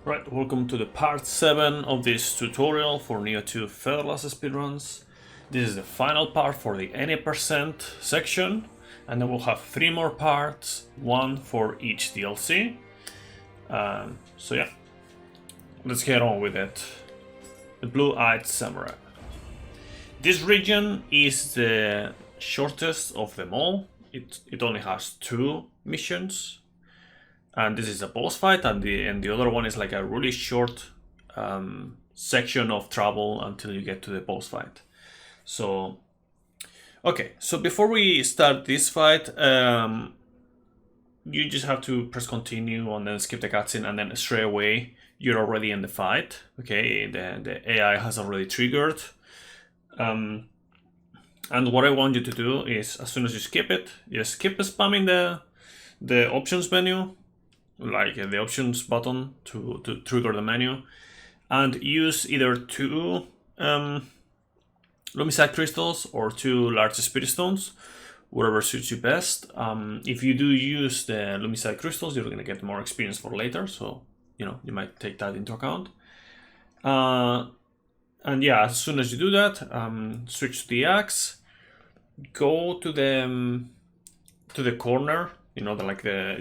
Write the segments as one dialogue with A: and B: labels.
A: Right, welcome to the part 7 of this tutorial for Nioh 2 Featherless speedruns. This is the final part for the any percent section, and then we'll have 3 more parts, 1 for each DLC. So yeah, let's get on with it. The Blue-Eyed Samurai. This region is the shortest of them all. It only has 2 missions. And this is a boss fight, and the other one is like a really short section of travel until you get to the boss fight. So, okay, so before we start this fight, you just have to press continue and then skip the cutscene, and then straight away you're already in the fight. Okay, the AI has already triggered. And what I want you to do is, as soon as you skip it, just keep spamming the options menu, like the options button to trigger the menu, and use either 2 Lumicide crystals or 2 large spirit stones, whatever suits you best. If you do use the Lumicide crystals, you're gonna get more experience for later, so you might take that into account. And yeah, as soon as you do that, switch to the axe, go to the corner.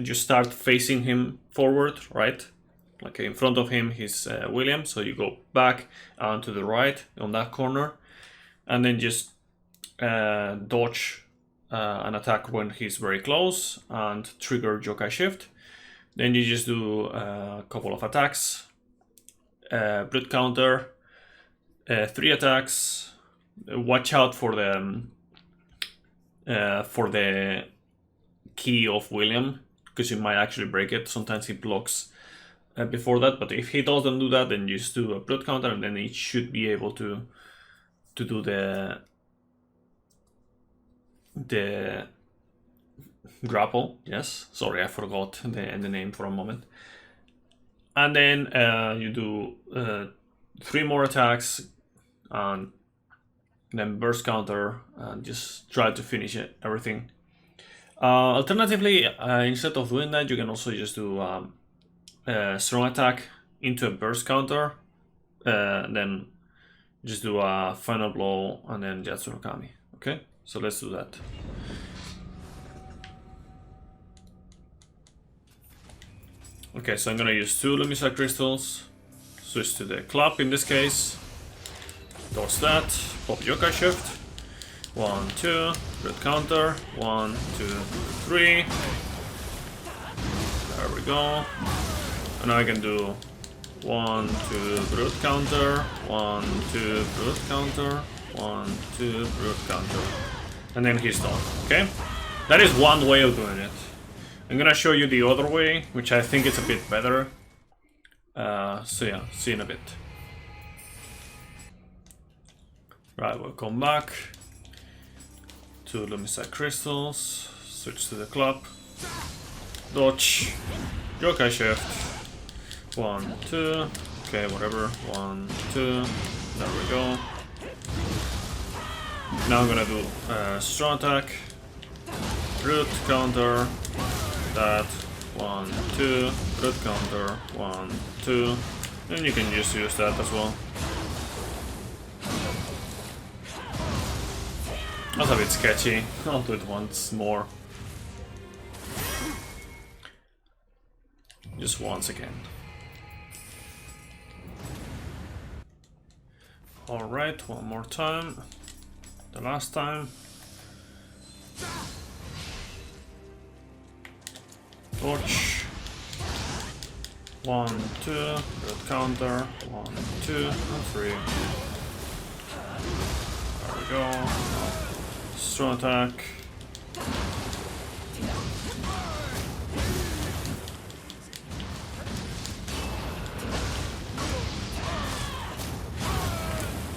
A: Just start facing him forward, right? Like in front of him, he's William. So you go back and to the right on that corner, and then just dodge an attack when he's very close and trigger Yokai Shift. Then you just do a couple of attacks, brute counter, 3 attacks. Watch out for the key of William, because you might actually break it. Sometimes he blocks before that, but if he doesn't do that, then you just do a blood counter, and then it should be able to do the grapple. Yes, sorry, I forgot the name for a moment. And then you do 3 more attacks, and then burst counter, and just try to finish everything. Alternatively, instead of doing that, you can also just do a strong attack into a burst counter, then just do a final blow, and then Jatsu no Kami. Okay, so let's do that. Okay, so I'm gonna use 2 Lumicide crystals, switch to the club in this case, dodge that, pop Yokai Shift. 1, 2, brute counter, 1, 2, 3. There we go. And now I can do 1, 2, brute counter, 1, 2, brute counter, 1, 2, brute counter. And then he's done, okay? That is one way of doing it. I'm gonna show you the other way, which I think is a bit better. So yeah, see you in a bit. Right, we'll come back. 2 Lumicide crystals, switch to the club, dodge, Yokai Shift, 1, 2, okay, whatever, 1, 2, there we go. Now I'm gonna do strong attack, brute counter, that, 1, 2, brute counter, 1, 2, and you can just use that as well. That's a bit sketchy. I'll do it once more. Just once again. Alright, one more time. The last time. Torch. 1, 2, red counter. 1, 2, and 3. There we go. Strong attack.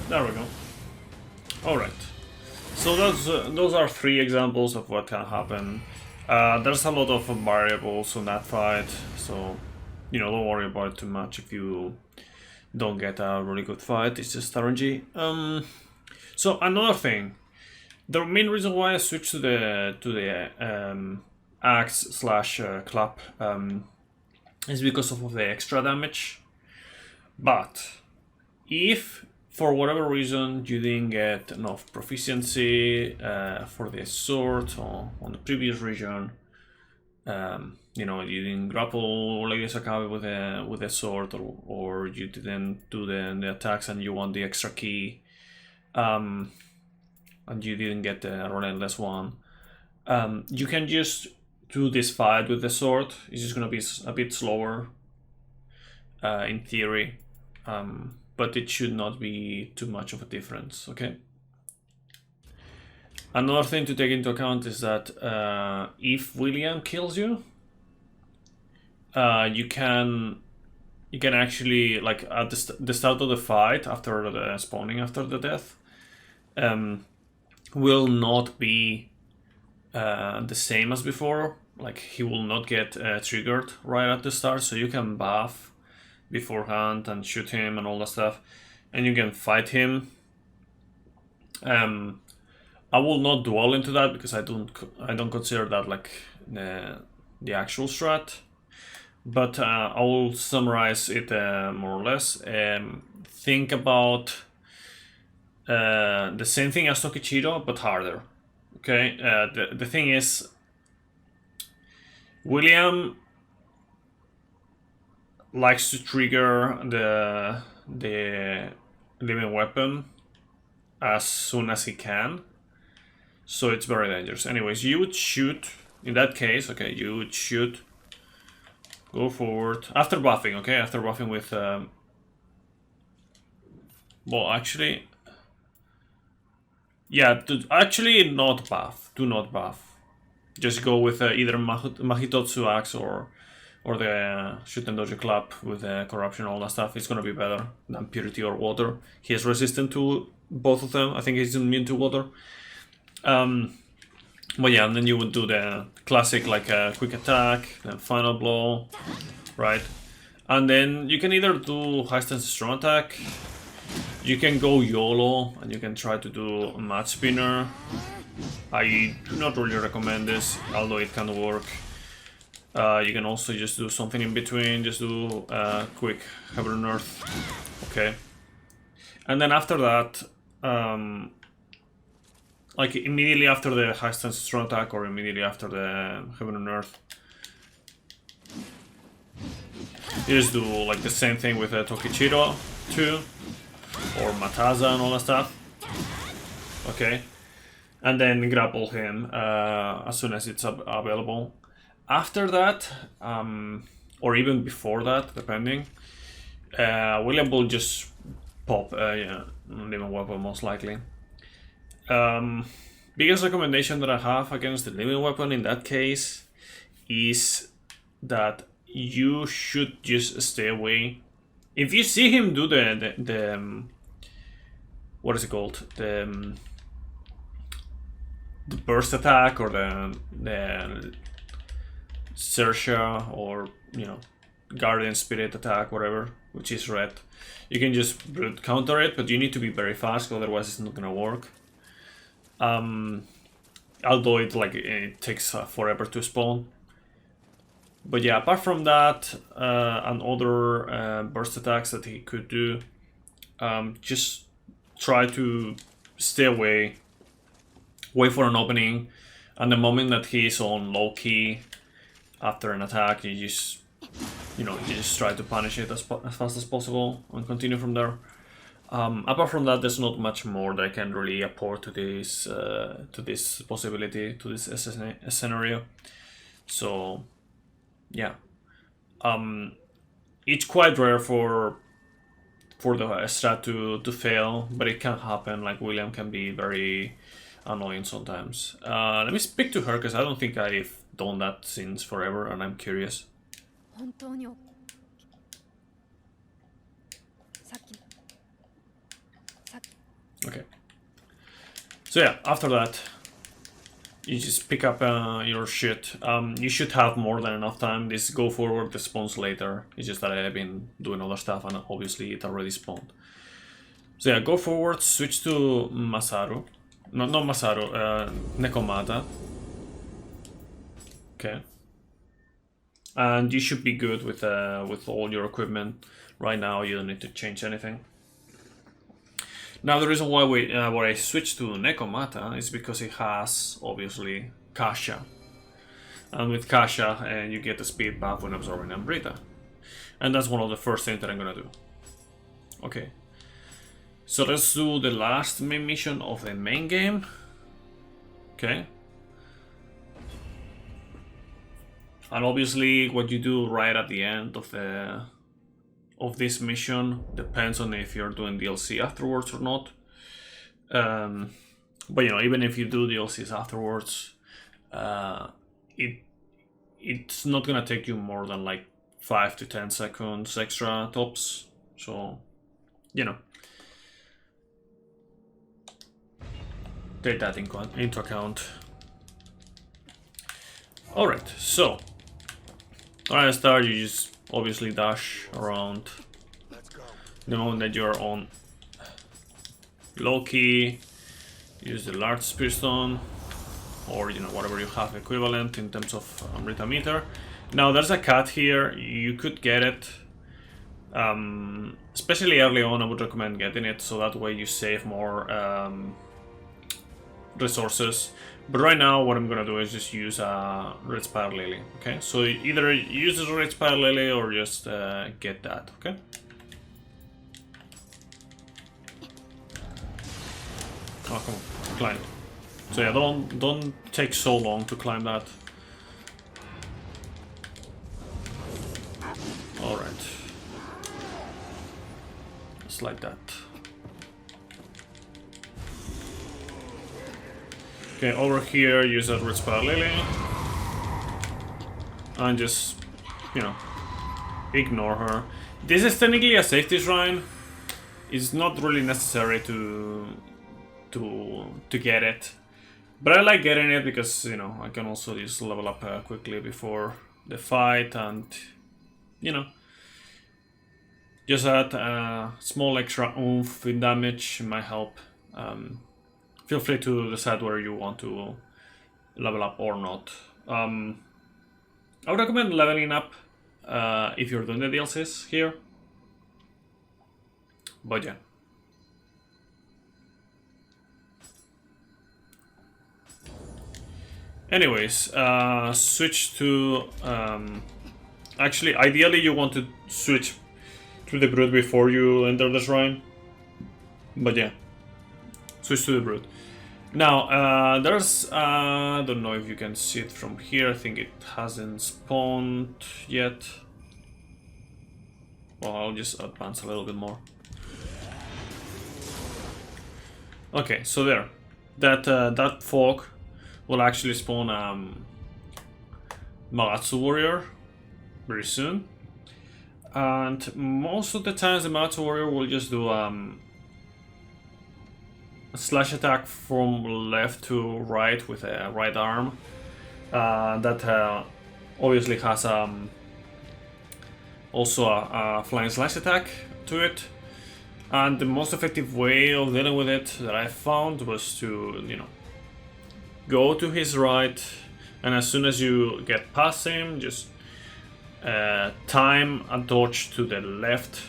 A: There we go. Alright. So those are 3 examples of what can happen. There's a lot of variables on that fight, so don't worry about it too much if you don't get a really good fight. It's just RNG. So another thing. The main reason why I switched to the axe / clap is because of the extra damage. But if for whatever reason you didn't get enough proficiency for the sword or on the previous region, you know, you didn't grapple like Sakabe with a sword, or you didn't do the attacks and you want the extra key, and you didn't get the relentless one, you can just do this fight with the sword. It's just gonna be a bit slower in theory, but it should not be too much of a difference, okay? Another thing to take into account is that if William kills you, you can actually, like at the start of the fight, after the spawning, after the death, will not be the same as before. Like he will not get triggered right at the start, so you can buff beforehand and shoot him and all that stuff, and you can fight him. I will not dwell into that because I don't consider that like the actual strat, but I will summarize it more or less. Think about the same thing as Tokichiro, but harder. Okay, the thing is, William likes to trigger the living weapon as soon as he can, so it's very dangerous. Anyways, you would shoot in that case. Okay, you would shoot, go forward after buffing. Okay, after buffing with well, actually, yeah, actually not buff. Do not buff. Just go with either Mahitotsu Axe or the Shuten Dojo Club with Corruption, all that stuff. It's gonna be better than Purity or Water. He is resistant to both of them. I think he's immune to Water. But yeah, and then you would do the classic like quick attack, then final blow, right? And then you can either do high stance strong attack. You can go YOLO and you can try to do a match spinner. I do not really recommend this, although it can work. You can also just do something in between, just do quick Heaven and Earth, okay? And then after that, like immediately after the high stance strong attack or immediately after the Heaven and Earth, you just do like the same thing with Tokichiro too, or Mataza and all that stuff, okay? And then grapple him as soon as it's available. After that, or even before that, depending, William will just pop living weapon most likely. Biggest recommendation that I have against the living weapon in that case is that you should just stay away. If you see him do the what is it called, the burst attack or the Sersha, or you know, Guardian Spirit attack, whatever, which is red, you can just brute counter it, but you need to be very fast, otherwise it's not gonna work. Although it takes forever to spawn. But yeah, apart from that, and other burst attacks that he could do, just try to stay away, wait for an opening, and the moment that he's on low key after an attack, you just try to punish it as fast as possible and continue from there. Apart from that, there's not much more that I can really apport to this possibility, to this scenario. So yeah, it's quite rare for the strat to fail, but it can happen. Like William can be very annoying sometimes. Let me speak to her because I don't think I've done that since forever, and I'm curious. Okay. So yeah, after that, you just pick up your shit. You should have more than enough time. This go forward, the spawns later. It's just that I've been doing other stuff and obviously it already spawned. So yeah, go forward, switch to Masaru. No, not Masaru, Nekomata. Okay. And you should be good with all your equipment. Right now you don't need to change anything. Now the reason why why I switched to Nekomata is because it has, obviously, Kasha. And with Kasha, you get the speed buff when absorbing Amrita. And that's one of the first things that I'm gonna do. Okay. So let's do the last main mission of the main game. Okay. And obviously what you do right at the end of this mission depends on if you're doing DLC afterwards or not. But you know, even if you do DLCs afterwards, it's not gonna take you more than like 5 to 10 seconds extra tops. So, you know, take that into account. Alright, so right at the start you just obviously dash around. The moment that you're on low key, use the large spear stone, or you know, whatever you have equivalent in terms of Amrita meter. Now there's a cat here, you could get it. Especially early on I would recommend getting it, so that way you save more resources. But right now what I'm gonna do is just use a Red Spire Lily. Okay, so either use the Red Spire Lily or just get that. Okay. Oh, come on, climb. So yeah, don't take so long to climb that. All right, just like that. Okay, over here, use that Red Spire Lily. And just, you know, ignore her. This is technically a safety shrine. It's not really necessary to get it. But I like getting it because, you know, I can also just level up quickly before the fight and, you know, just add small extra oomph in damage might help. Feel free to decide whether you want to level up or not. I would recommend leveling up if you're doing the DLCs here. But yeah. Anyways, switch to... actually, ideally you want to switch to the Brute before you enter the shrine. But yeah, switch to the Brute. Now, there's... I don't know if you can see it from here. I think it hasn't spawned yet. Well, I'll just advance a little bit more. Okay, so there. That fog will actually spawn Magatsu Warrior very soon. And most of the times the Magatsu Warrior will just do a slash attack from left to right with a right arm. That obviously has also a flying slash attack to it. And the most effective way of dealing with it that I found was to, you know, go to his right, and as soon as you get past him, just time a dodge to the left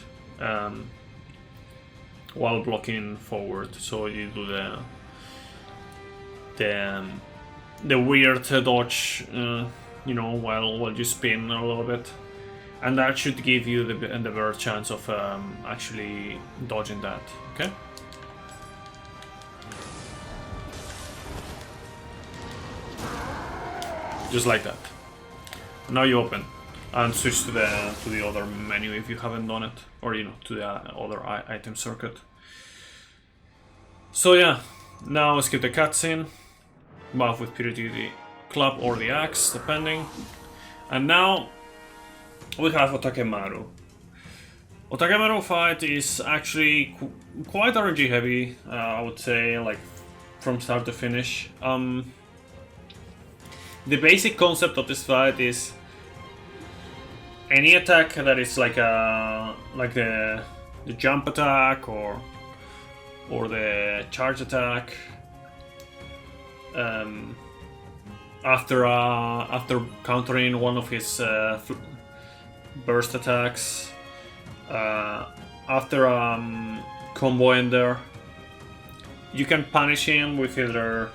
A: while blocking forward. So you do the weird dodge, you know, while you spin a little bit, and that should give you the better chance of actually dodging that. Okay. Just like that. Now you open and switch to the other menu if you haven't done it, or you know, to the other item circuit. So yeah, now skip the cutscene, buff with purity the club or the axe, depending, and now we have Otakemaru. Otakemaru fight is actually quite RNG heavy, I would say, like from start to finish. The basic concept of this fight is any attack that is like the jump attack or the charge attack after countering one of his burst attacks, after combo ender, you can punish him with either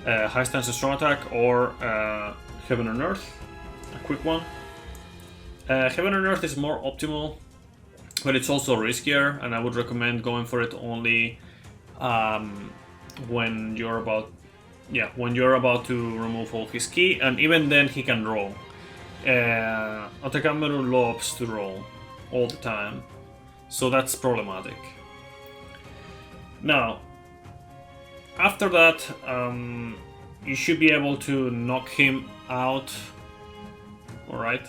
A: high stance strong attack or Heaven and Earth, a quick one. Heaven and Earth is more optimal, but it's also riskier, and I would recommend going for it only when you're about to remove all his ki, and even then he can roll. Otakemaru loves to roll all the time, so that's problematic. Now, after that, you should be able to knock him out. Alright.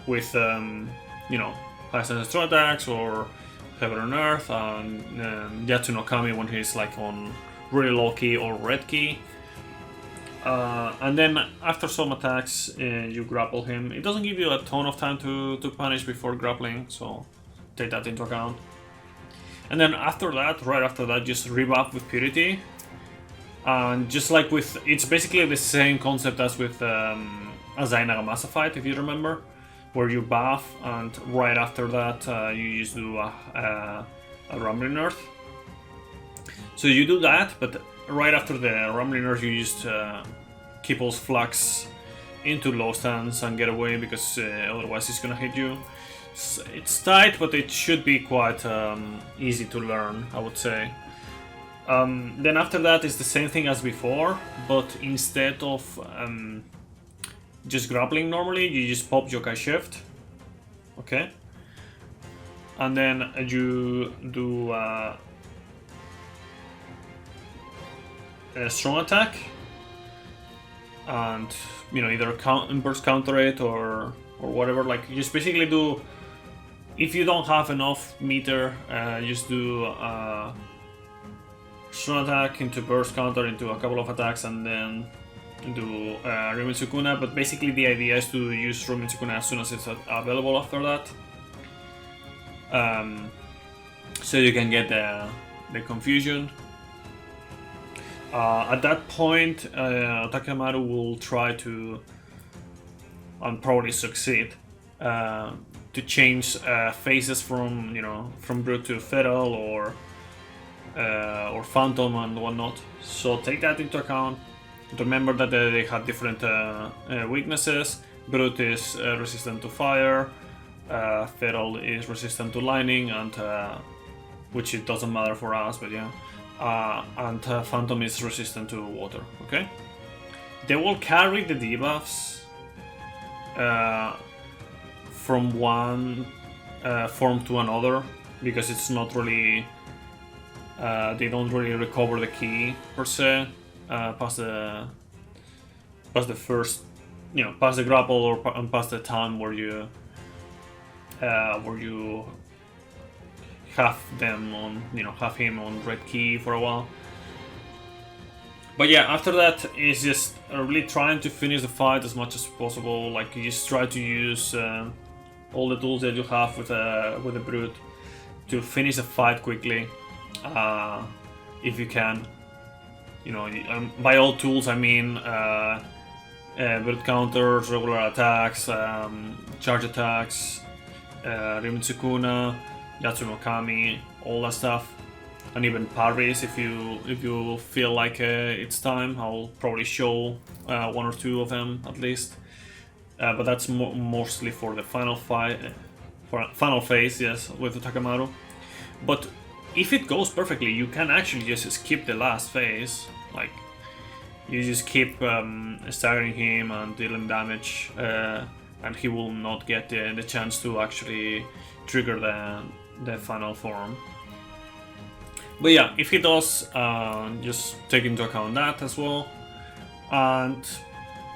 A: With, you know, high stance strong attacks or Heaven and Earth, and Yatsu no Kami when he's like on really low key or red key. And then after some attacks, you grapple him. It doesn't give you a ton of time to punish before grappling, so take that into account. And then after that, right after that, just rebuff with Purity. And just like with, it's basically the same concept as with Azai Nagamasa fight, if you remember, where you buff, and right after that you just do a Rumbling Earth. So you do that, but right after the Rumbling Earth you just Kipple's Flux into low stance and get away, because otherwise it's gonna hit you. It's tight, but it should be quite easy to learn, I would say. Then after that is the same thing as before, but instead of just grappling normally, you just pop Yokai Shift. Okay? And then you do a strong attack. And, you know, either burst counter it or whatever. Like, you just basically do... If you don't have enough meter, just do strong attack into burst counter into a couple of attacks, and then do Rumen Sukuna. But basically the idea is to use Rumen Sukuna as soon as it's available after that. So you can get the confusion. At that point, Otakemaru will try to, and probably succeed, to change phases from, you know, from Brute to Feral or Phantom and whatnot. So take that into account. Remember that they have different weaknesses. Brute is resistant to fire, Feral is resistant to lightning, and which it doesn't matter for us, but yeah. And Phantom is resistant to water. Okay, they will carry the debuffs from one form to another, because it's not really they don't really recover the key per se past the first, you know, past the grapple or past the time where you have them on, you know, have him on red key for a while. But yeah, after that is just really trying to finish the fight as much as possible. Like, you just try to use all the tools that you have with the Brute to finish the fight quickly, if you can. You know, by all tools I mean Brute counters, regular attacks, charge attacks, Rumen Sukuna, Yatsu no Kami, all that stuff, and even parries if you feel like it's time. I'll probably show one or two of them at least, but that's mostly for the final fight, for final phase, yes, with Otakemaru. But if it goes perfectly, you can actually just skip the last phase. Like, you just keep staggering him and dealing damage, and he will not get the chance to actually trigger the final form. But yeah, if he does, just take into account that as well. And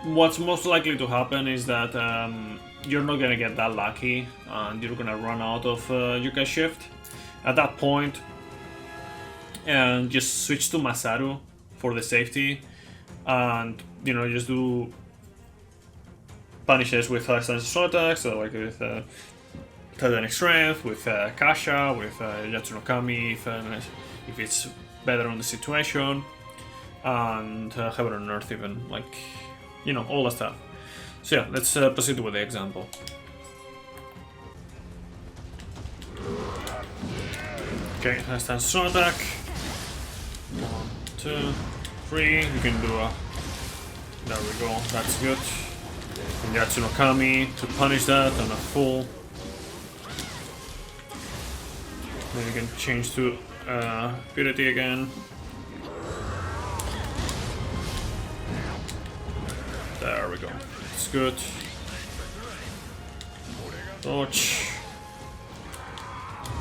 A: what's most likely to happen is that you're not gonna get that lucky, and you're gonna run out of Yokai Shift. At that point, and just switch to Masaru for the safety, and, you know, just do punishes with high stance strong attacks, so like with Titanic Strength, with Kasha, with Yatsu no Kami if it's better on the situation, and Heaven and Earth even, like, you know, all that stuff. So yeah, let's proceed with the example. Okay, handstand strong attack. 1, 2, 3. You can do a. There we go. That's good. And Yatsu no Kami to punish that on a full. Then you can change to Purity again. There we go. It's good. Dodge.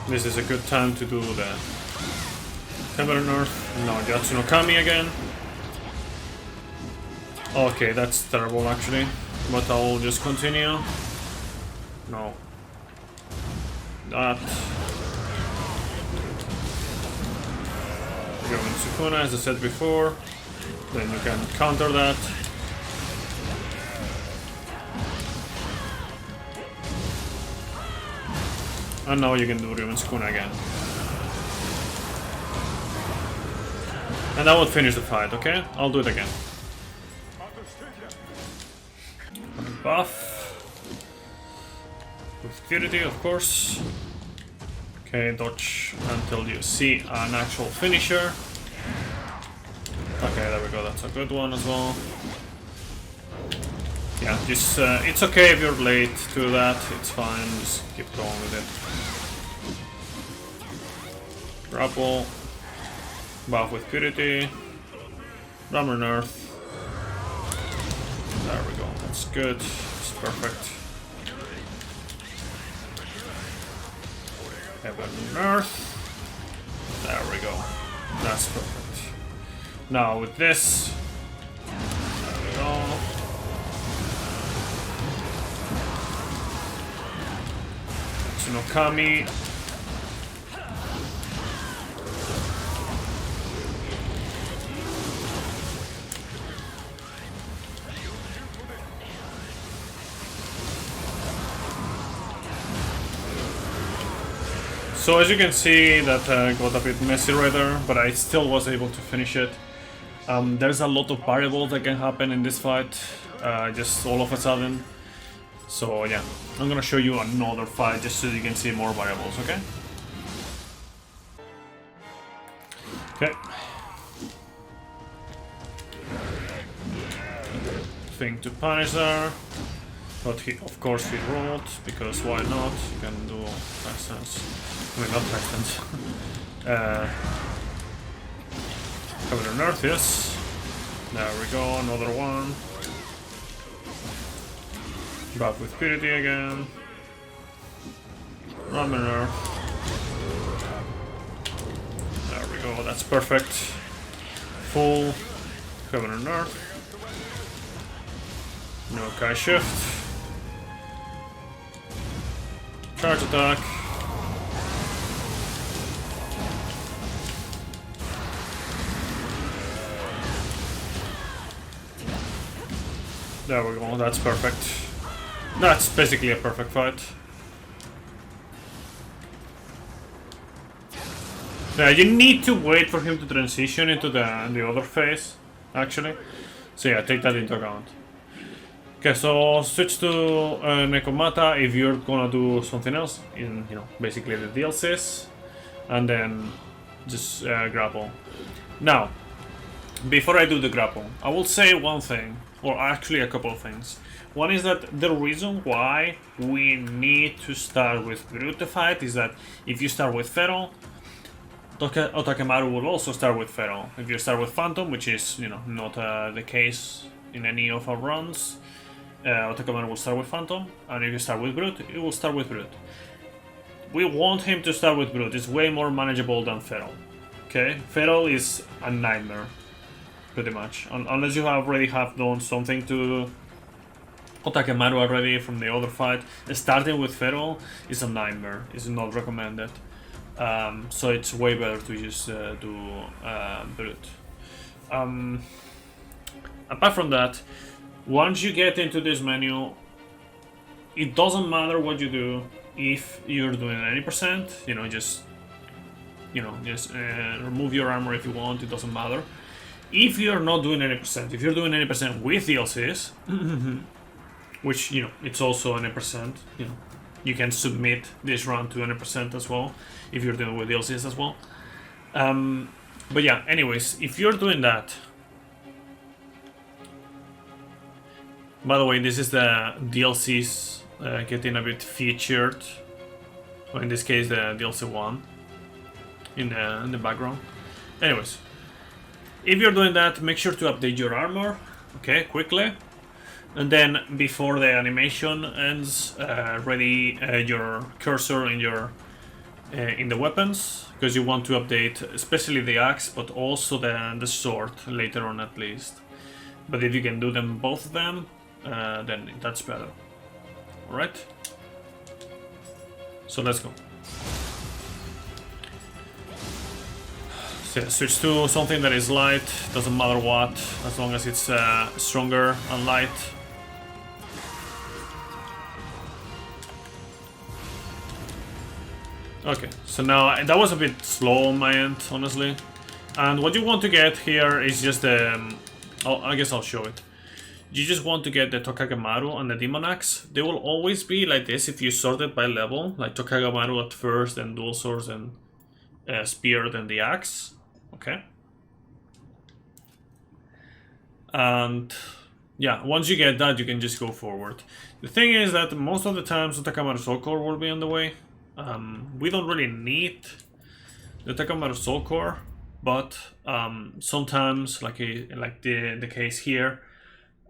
A: This is a good time to do the Featherless Nerf. Now Yatsu no Kami again. Okay, that's terrible actually. But I'll just continue. No. That. Go in Sukuna as I said before. Then you can counter that. And now you can do Ryumen Sukuna again. And that would finish the fight, okay? I'll do it again. Buff. With Purity, of course. Okay, dodge until you see an actual finisher. Okay, there we go, that's a good one as well. Yeah, just it's okay if you're late to that, it's fine, just keep going with it. Grapple. Buff with Purity. Rammer Nerf. There we go, that's good, it's perfect. Heaven Earth. There we go, that's perfect. Now with this, there we go. Tsunokami. So as you can see, that got a bit messy right there, but I still was able to finish it. There's a lot of variables that can happen in this fight, just all of a sudden. So yeah, I'm gonna show you another fight just so you can see more variables, okay? Okay. Thing to punish there. But he, of course, he rolled, because why not? You can do handstands. I mean, not handstands. Cover the Earth, yes. There we go, another one. Buff with Purity again. Ramen Earth. There we go, that's perfect. Full Cover the Earth. No Kai Shift. Charge attack. There we go, that's perfect. That's basically a perfect fight. Yeah, you need to wait for him to transition into the other phase, actually. So yeah, take that into account. Okay, so switch to Nekomata if you're gonna do something else in, basically the DLCs, and then just grapple. Now, before I do the grapple, I will say one thing, or actually a couple of things. One is that the reason why we need to start with Brute to fight is that if you start with Feral, Otakemaru will also start with Feral. If you start with Phantom, which is, not the case in any of our runs, Otakemaru will start with Phantom, and if you start with Brute, it will start with Brute. We want him to start with Brute, it's way more manageable than Feral. Okay? Feral is a nightmare, pretty much. Unless you already have done something to Otakemaru already from the other fight, starting with Feral is a nightmare, it's not recommended. So it's way better to just do Brute. Apart from that, once you get into this menu, it doesn't matter what you do. If you're doing any percent, just remove your armor if you want, it doesn't matter. If you're not doing any percent, if you're doing any percent with DLCs, which, it's also any percent, you can submit this run to 100% as well if you're doing with DLCs as well. But yeah, anyways, if you're doing that, by the way, this is the DLCs getting a bit featured, or in this case the DLC 1 in the background. Anyways, if you're doing that, make sure to update your armor, okay, quickly. And then before the animation ends, ready your cursor in the weapons, because you want to update especially the axe, but also the sword later on at least. But if you can do them, both of them, then that's better. All right. So let's go. So yeah, switch to something that is light. Doesn't matter what, as long as it's stronger and light. Okay, so now that was a bit slow on my end, honestly. And what you want to get here is just the... I guess I'll show it. You just want to get the Otakemaru and the Demon Axe. They will always be like this if you sort it by level. Like Otakemaru at first, then Dual Swords, and Spear, then the Axe. Okay. And yeah, once you get that, you can just go forward. The thing is that most of the times Otakemaru Soul Core will be on the way. We don't really need the Otakemaru Soul Core, but sometimes, like the case here,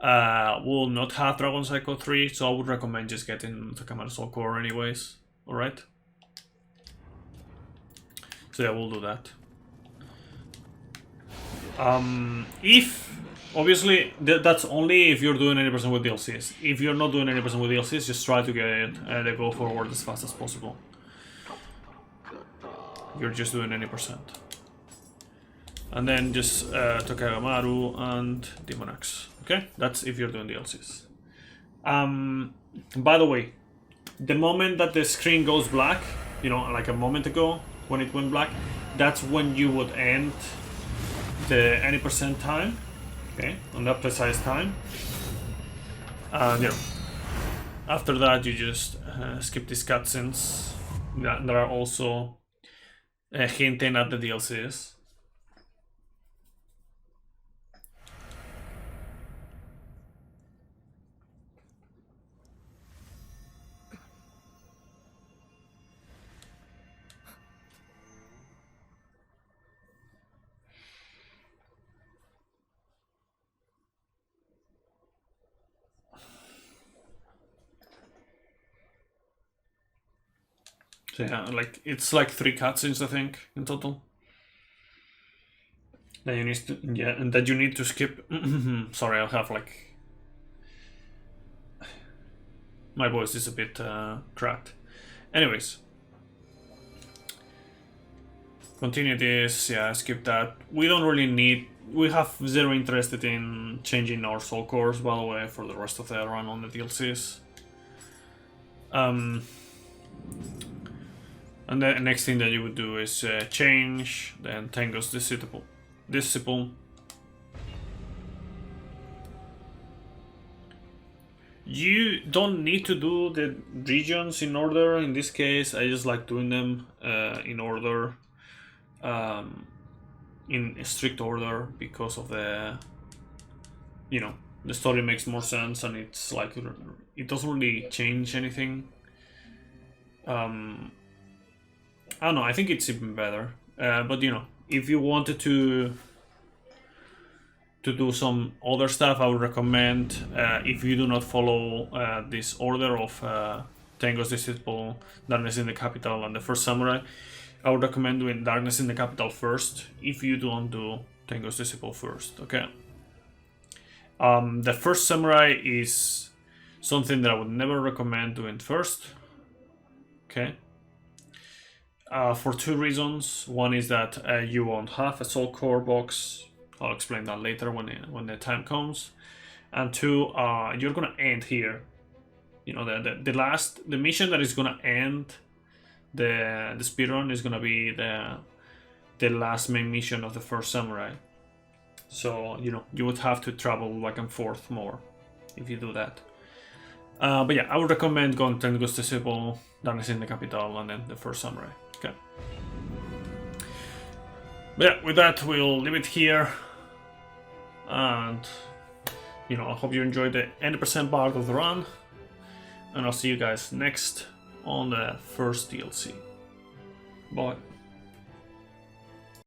A: we'll not have Dragon Cycle 3, so I would recommend just getting Otakemaru Soul Core anyways. Alright? So yeah, we'll do that. Obviously, that's only if you're doing 80% with DLCs. If you're not doing 80% with DLCs, just try to get the go forward as fast as possible. You're just doing 80%. And then just Otakemaru and Demon Axe. Okay? That's if you're doing DLCs. By the way, the moment that the screen goes black, you know, like a moment ago, when it went black, that's when you would end the 80% time. Okay, on that precise time. And you know, after that you just skip these cutscenes that are also hinting at the DLCs. So yeah, like it's like 3 cutscenes I think in total. That you need to, yeah, and that you need to skip. Sorry, I'll have like my voice is a bit cracked. Anyways, continue this. Yeah, skip that. We don't really need. We have zero interested in changing our soul cores, by the way, for the rest of the run on the DLCs. And the next thing that you would do is change then Tengo's Disciple. You don't need to do the regions in order. In this case, I just like doing them in order, in strict order, because of the, you know, the story makes more sense, and it's like it doesn't really change anything. I don't know, I think it's even better. But you know, if you wanted to do some other stuff, I would recommend, if you do not follow this order of Tengo's Disciple, Darkness in the Capital, and the First Samurai, I would recommend doing Darkness in the Capital first, if you don't do Tengo's Disciple first, okay? The First Samurai is something that I would never recommend doing first, okay? For 2 reasons. One is that you won't have a soul core box. I'll explain that later when the time comes. And 2, you're gonna end here. You know, the mission that is gonna end the speedrun is gonna be the last main mission of the First Samurai. So you know, you would have to travel back and forth more if you do that. But yeah, I would recommend going to Gusticible, Darkness in the Capital, and then the first Samurai. Okay. But yeah, with that, we'll leave it here. And, you know, I hope you enjoyed the 80% part of the run. And I'll see you guys next on the first DLC. Bye.